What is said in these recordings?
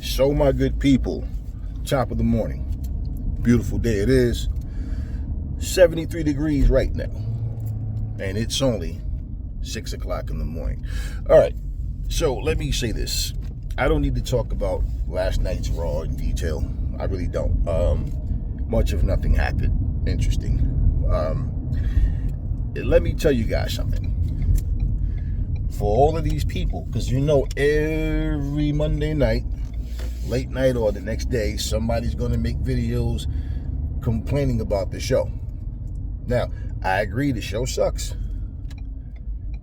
So, my good people, top of the morning. Beautiful day it is. 73 degrees right now. And it's only 6 o'clock in the morning. All right, so let me say this. I don't need to talk about last night's Raw in detail. I really don't. Much of nothing happened. Interesting. Let me tell you guys something. For all of these people, because you know every Monday night, late night or the next day, somebody's going to make videos complaining about the show. Now, I agree the show sucks.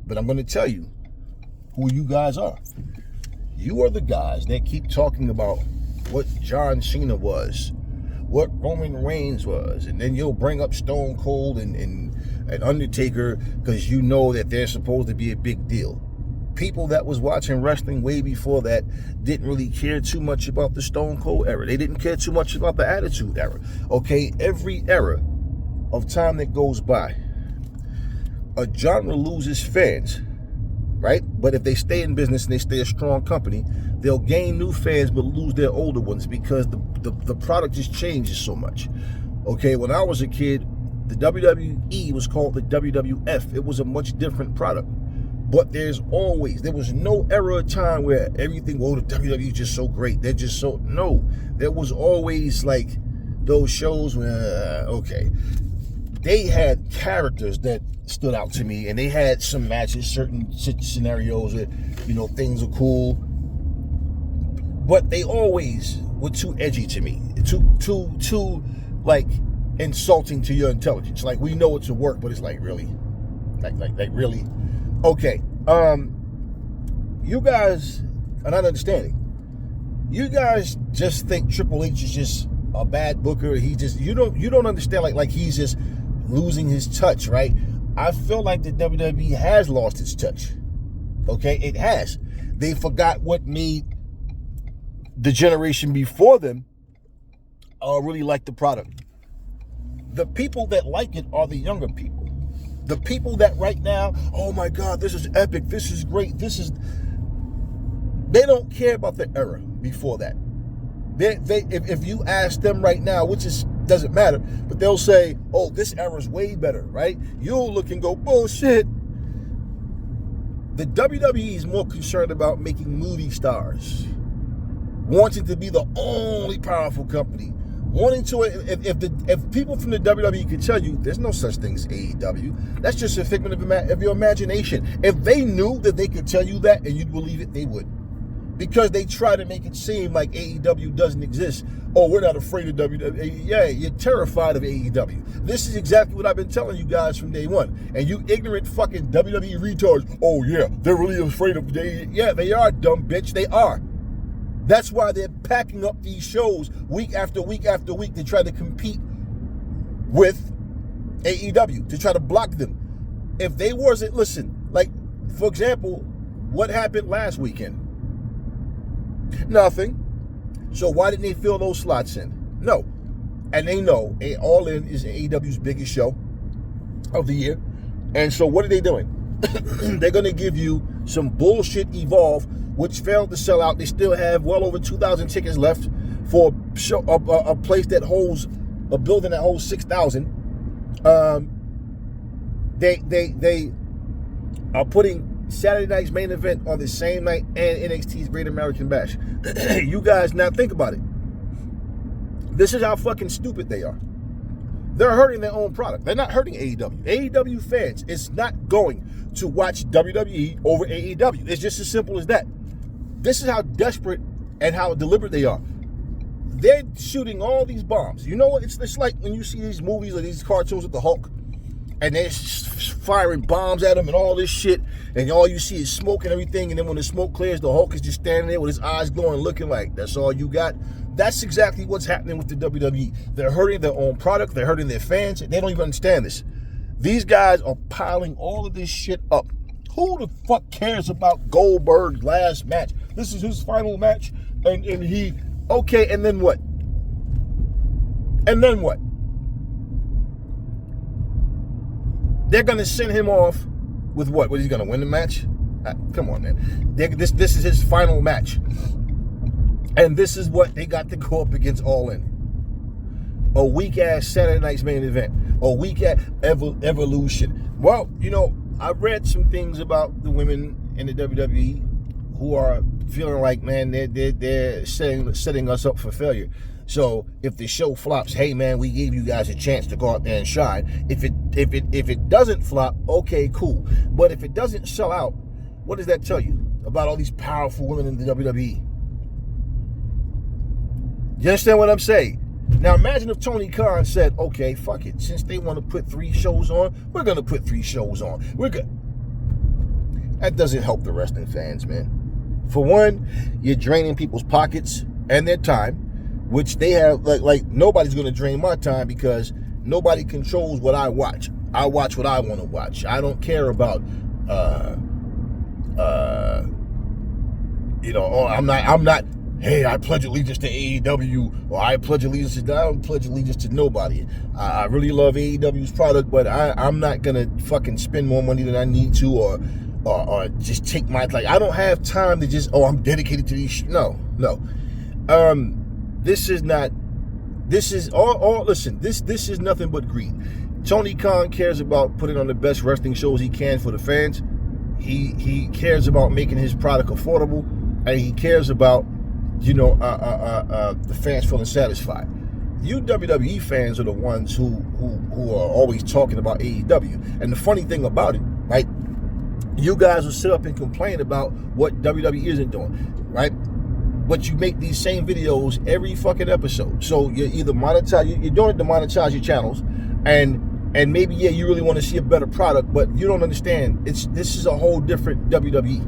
But I'm going to tell you who you guys are. You are the guys that keep talking about what John Cena was, what Roman Reigns was, and then you'll bring up Stone Cold and Undertaker because you know that they're supposed to be a big deal. People that was watching wrestling way before that didn't really care too much about the Stone Cold era. They didn't care too much about the Attitude era. Okay, every era of time that goes by, a genre loses fans, right? But if they stay in business and they stay a strong company, they'll gain new fans but lose their older ones because the product just changes so much. Okay, when I was a kid, the WWE was called the WWF. It was a much different product. But there was no era of time where everything, the WWE is just so great. They're just so, no. There was always like those shows where, they had characters that stood out to me, and they had some matches, certain scenarios where, things are cool. But they always were too edgy to me, too like insulting to your intelligence. Like, we know it's a work, but it's like, really? Like really? Okay, you guys are not understanding. You guys just think Triple H is just a bad booker. You don't understand like he's just losing his touch, right? I feel like the WWE has lost its touch. Okay, it has. They forgot what made the generation before them really like the product. The people that like it are the younger people. The people that right now, oh my God, this is epic, this is great, they don't care about the era before that. If you ask them right now, doesn't matter, but they'll say, oh, this era's way better, right? You'll look and go, bullshit. The WWE is more concerned about making movie stars, wanting to be the only powerful company. If people from the WWE could tell you there's no such thing as AEW, that's just a figment of your imagination. If they knew that they could tell you that and you'd believe it, they would. Because they try to make it seem like AEW doesn't exist. Oh, we're not afraid of WWE. Yeah, you're terrified of AEW. This is exactly what I've been telling you guys from day one. And you ignorant fucking WWE retards, oh yeah, they're really afraid of AEW. Yeah, they are, dumb bitch, they are. That's why they're packing up these shows week after week after week to try to compete with AEW, to try to block them. If they wasn't, listen, like, for example, what happened last weekend? Nothing. So why didn't they fill those slots in? No. And they know All In is AEW's biggest show of the year. And so what are they doing? They're going to give you some bullshit Evolve, which failed to sell out. They still have well over 2,000 tickets left for a place that holds, a building that holds 6,000. They are putting Saturday night's main event on the same night and NXT's Great American Bash. You guys, now think about it. This is how fucking stupid they are. They're hurting their own product. They're not hurting AEW. AEW fans is not going to watch WWE over AEW. It's just as simple as that. This is how desperate and how deliberate they are. They're shooting all these bombs. You know what? It's like when you see these movies or these cartoons with the Hulk, and they're firing bombs at him and all this shit, and all you see is smoke and everything, and then when the smoke clears, the Hulk is just standing there with his eyes glowing, looking like that's all you got. That's exactly what's happening with the WWE. They're hurting their own product. They're hurting their fans. They don't even understand this. These guys are piling all of this shit up. Who the fuck cares about Goldberg's last match? This is his final match, and he, okay, and then what? And then what? They're going to send him off with what? What, he's going to win the match? Come on, man. This is his final match. And this is what they got to go up against All In. A weak-ass Saturday night's main event. A weak-ass Evolution. Well, I read some things about the women in the WWE who are feeling like, man, they're setting us up for failure. So if the show flops, hey man, we gave you guys a chance to go out there and shine. If it doesn't flop, okay, cool. But if it doesn't sell out, what does that tell you about all these powerful women in the WWE? You understand what I'm saying? Now imagine if Tony Khan said, okay, fuck it. Since they want to put 3 shows on, we're going to put 3 shows on. We're good. That doesn't help the wrestling fans, man. For one, you're draining people's pockets and their time, which they have, like nobody's going to drain my time because nobody controls what I watch. I watch what I want to watch. I don't care about, I'm not, hey, I pledge allegiance to AEW, or I pledge allegiance to, I don't pledge allegiance to nobody. I really love AEW's product, but I'm not going to fucking spend more money than I need to, or just take my, I don't have time to just, I'm dedicated to these, no. This is nothing but greed. Tony Khan cares about putting on the best wrestling shows he can for the fans. He cares about making his product affordable, and he cares about, the fans feeling satisfied. You WWE fans are the ones who are always talking about AEW. And the funny thing about it, right? You guys will sit up and complain about what WWE isn't doing, right? But you make these same videos every fucking episode. So you're either you're doing it to monetize your channels, and maybe, yeah, you really want to see a better product, but you don't understand. This is a whole different WWE.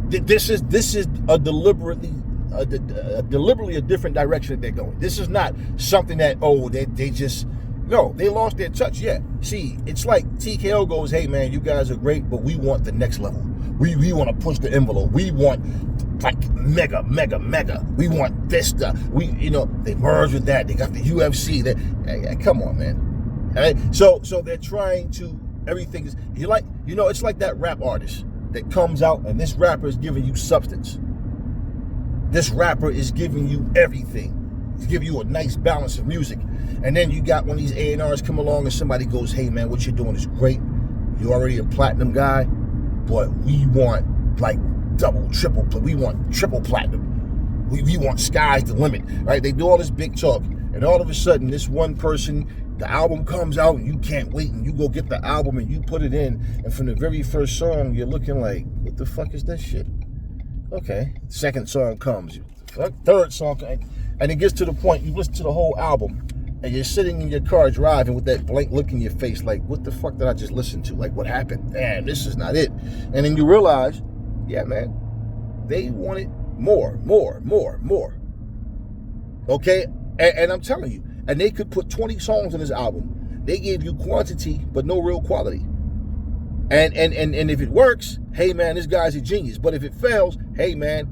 This is a deliberately a different direction that they're going. This is not something that, they just, no, they lost their touch. Yeah. See, it's like TKO goes, hey man, you guys are great, but we want the next level. We want to push the envelope. We want like mega. We want this stuff. They merged with that. They got the UFC. Hey, come on, man. All right. So they're trying to, everything is, it's like that rap artist that comes out and this rapper is giving you substance. This rapper is giving you everything. He's giving you a nice balance of music. And then you got one of these A&Rs come along and somebody goes, hey man, what you're doing is great. You're already a platinum guy, but we want like double, triple, we want triple platinum. We want sky's the limit, right? They do all this big talk, and all of a sudden this one person, the album comes out and you can't wait, and you go get the album and you put it in, and from the very first song you're looking like, what the fuck is that shit? Okay, second song comes, third song, and it gets to the point you listen to the whole album and you're sitting in your car driving with that blank look in your face like, what the fuck did I just listen to? Like, what happened? Damn, this is not it. And then you realize, yeah man, they wanted more. Okay, and I'm telling you, and they could put 20 songs on this album. They gave you quantity but no real quality. And if it works, hey man, this guy's a genius. But if it fails, hey man,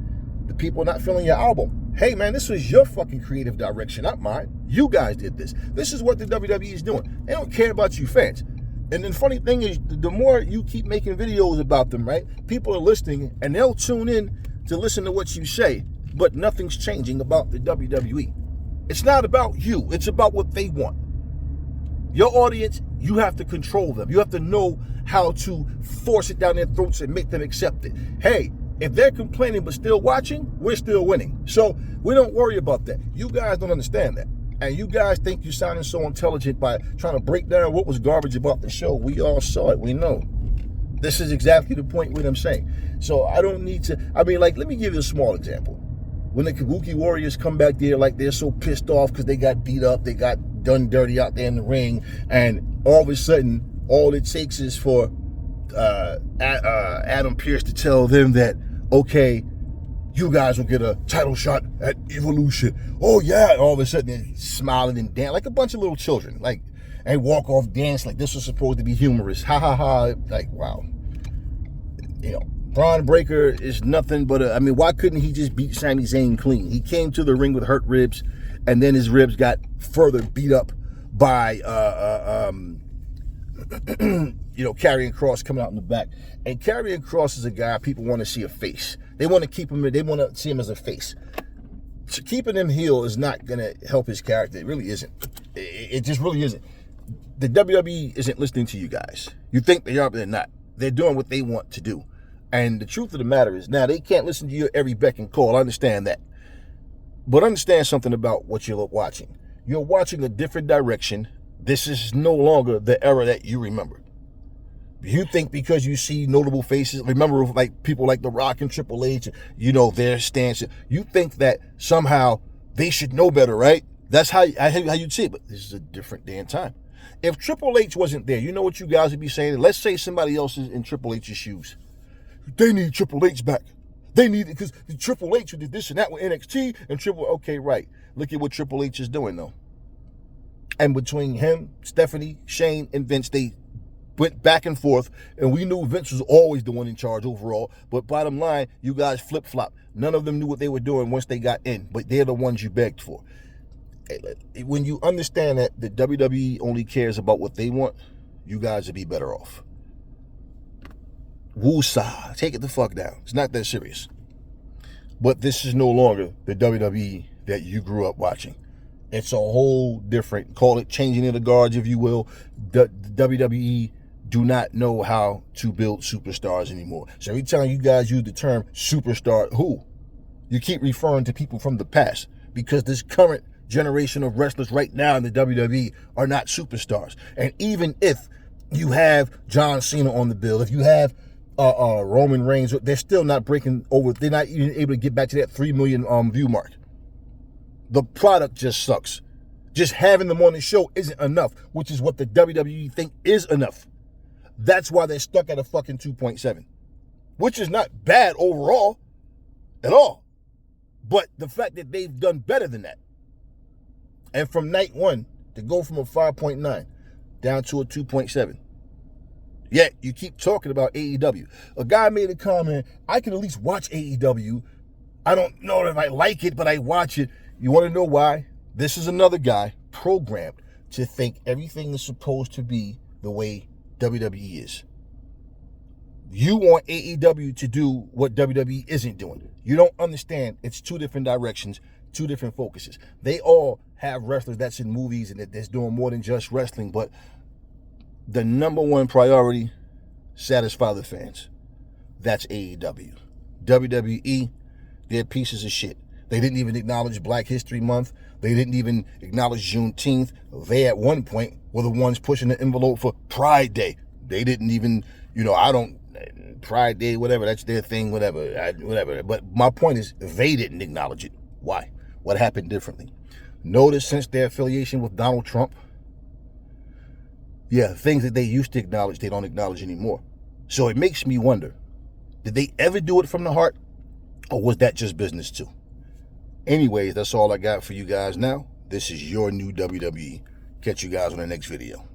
the people are not feeling your album. Hey man, this was your fucking creative direction, not mine. You guys did this. This is what the WWE is doing. They don't care about you fans. And the funny thing is, the more you keep making videos about them, right, people are listening and they'll tune in to listen to what you say, but nothing's changing about the WWE. It's not about you. It's about what they want. Your audience, you have to control them. You have to know how to force it down their throats and make them accept it. Hey, if they're complaining but still watching, we're still winning. So we don't worry about that. You guys don't understand that. And you guys think you're sounding so intelligent by trying to break down what was garbage about the show. We all saw it. We know. This is exactly the point what I'm saying. So I don't need to, let me give you a small example. When the Kabuki Warriors come back there, like they're so pissed off because they got beat up, they got done dirty out there in the ring, and all of a sudden, all it takes is for Adam Pearce to tell them that, okay, you guys will get a title shot at Evolution. Oh yeah, and all of a sudden they're smiling and dancing like a bunch of little children, like, and walk off dance like this was supposed to be humorous. Ha ha ha! Like, wow. Braun Breaker is nothing but why couldn't he just beat Sami Zayn clean? He came to the ring with hurt ribs, and then his ribs got further beat up by Karrion Kross coming out in the back. And Karrion Kross is a guy people want to see a face. They want to keep him. They want to see him as a face. So keeping him heel is not going to help his character. It really isn't. It just really isn't. The WWE isn't listening to you guys. You think they are, but they're not. They're doing what they want to do. And the truth of the matter is, now they can't listen to your every beck and call. I understand that. But understand something about what you're watching. You're watching a different direction. This is no longer the era that you remember. You think because you see notable faces, remember like people like The Rock and Triple H, you know, their stance, you think that somehow they should know better, right? That's how you'd see it. But this is a different day and time. If Triple H wasn't there, you know what you guys would be saying? Let's say somebody else is in Triple H's shoes. They need Triple H back. They need it because the Triple H did this and that with NXT and okay, right. Look at what Triple H is doing though. And between him, Stephanie, Shane, and Vince, they went back and forth, and we knew Vince was always the one in charge overall. But bottom line, you guys flip-flop. None of them knew what they were doing once they got in, but they're the ones you begged for. When you understand that the WWE only cares about what they want, you guys would be better off. Woosah. Take it the fuck down. It's not that serious. But this is no longer the WWE that you grew up watching. It's a whole different, call it changing of the guards, if you will. The WWE do not know how to build superstars anymore. So every time you guys use the term superstar, you keep referring to people from the past, because this current generation of wrestlers right now in the WWE are not superstars. And even if you have John Cena on the bill, if you have Roman Reigns, they're still not breaking over. They're not even able to get back to that 3 million view mark. The product just sucks. Just having them on the show isn't enough, which is what the WWE think is enough. That's why they're stuck at a fucking 2.7, which is not bad overall at all. But the fact that they've done better than that. And from night one, to go from a 5.9 down to a 2.7. Yet, you keep talking about AEW. A guy made a comment, I can at least watch AEW. I don't know if I like it, but I watch it. You want to know why? This is another guy programmed to think everything is supposed to be the way WWE is. You want AEW to do what WWE isn't doing. You don't understand. It's two different directions, two different focuses. They all have wrestlers that's in movies and that's doing more than just wrestling, but the number one priority, satisfy the fans. That's AEW. WWE, they're pieces of shit. They didn't even acknowledge Black History Month. They didn't even acknowledge Juneteenth. They, at one point, were the ones pushing the envelope for Pride Day. They didn't even, Pride Day, whatever, that's their thing, whatever. But my point is, they didn't acknowledge it. Why? What happened differently? Notice since their affiliation with Donald Trump, things that they used to acknowledge, they don't acknowledge anymore. So it makes me wonder, did they ever do it from the heart? Or was that just business too? Anyways, that's all I got for you guys now. This is your new WWE. Catch you guys on the next video.